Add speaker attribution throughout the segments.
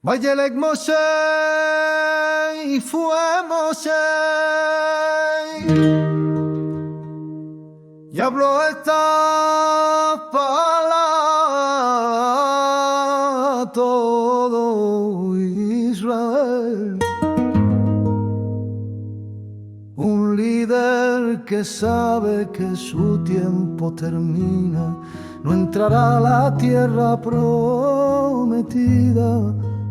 Speaker 1: Vayelek Moshe y fue Moshe y habló esta palabra a todo Israel. Un líder que sabe que su tiempo termina, no entrará a la tierra prometida,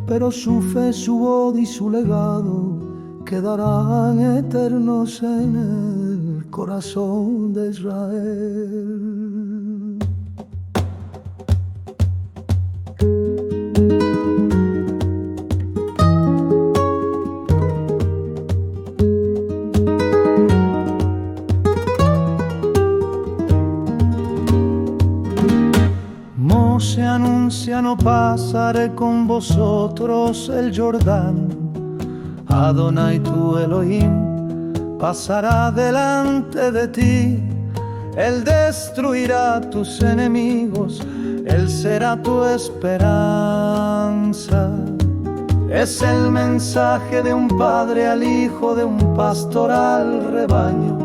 Speaker 1: pero su fe, su voz y su legado quedarán eternos en el corazón de Israel. Moshe anuncia: no pasaré con vosotros el Jordán. Adonai tu Elohim pasará delante de ti. Él destruirá tus enemigos, Él será tu esperanza. Es el mensaje de un padre al hijo, de un pastor al rebaño.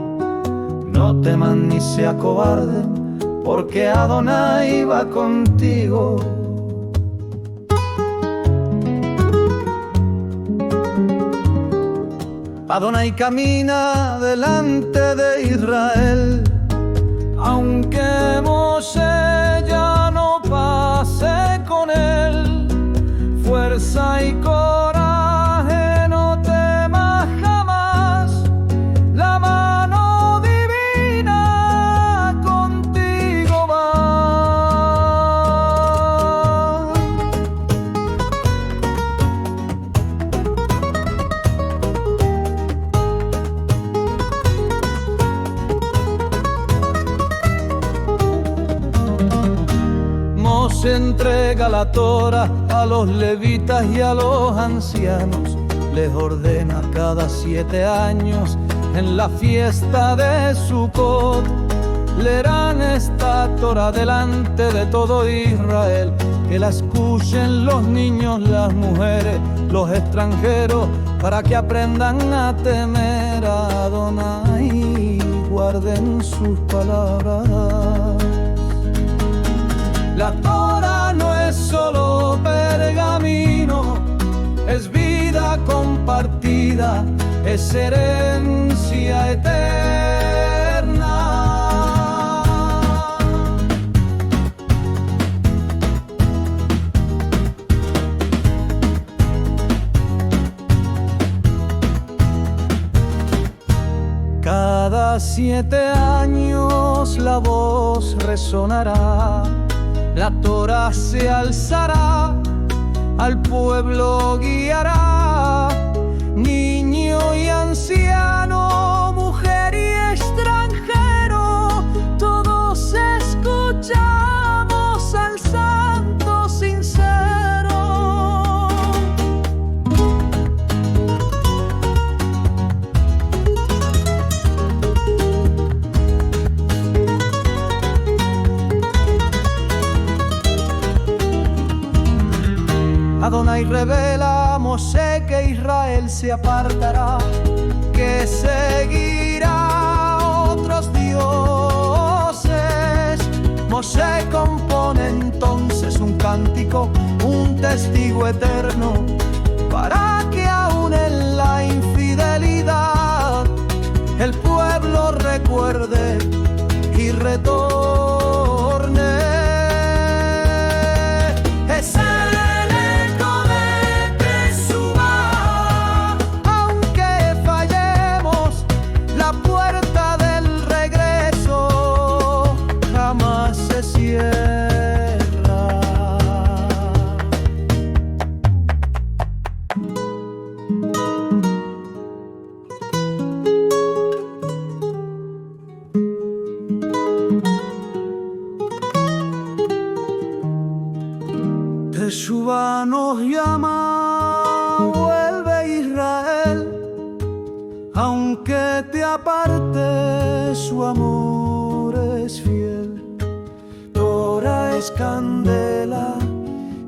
Speaker 1: No teman ni se acobarden, porque Adonai va contigo. Adonai camina delante de Israel. Aunque Moshe ya no pase con él, fuerza y coraje, no temas jamás. La mano divina contigo va. Moshe entrega la Torah a los levitas y a los ancianos. Les ordena cada 7 años en la fiesta de Sucot. Leerán esta Torah delante de todo Israel. Que la escuchen los niños, las mujeres, los extranjeros, para que aprendan a temer a Adonai y guarden sus palabras. La Torah no es solo pergamino, es vida compartida, es herencia eterna. Cada 7 años la voz resonará. La Torah se alzará, al pueblo guiará, niño y anciano, mujer y extranjero, todos escuchamos al Santo sincero. Adonai revela a Moshe que Israel se apartará, que seguirá otros dioses. Moshe compone entonces un cántico, un testigo eterno, para que aún en la infidelidad el pueblo recuerde y retorne. Teshuvá nos llama, vuelve Israel, aunque te aparte su amor es fiel. Torah es candela,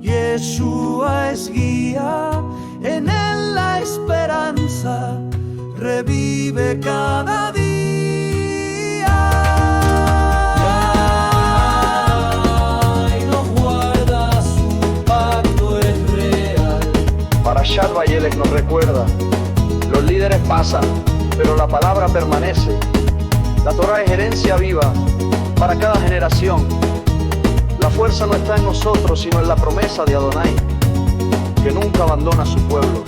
Speaker 1: Yeshua es guía, en él la esperanza revive cada día. Y nos guarda, su pacto es real.
Speaker 2: Parashat Vayelech nos recuerda: los líderes pasan, pero la palabra permanece. La Torah es herencia viva para cada generación. La fuerza no está en nosotros, sino en la promesa de Adonai, que nunca abandona a su pueblo.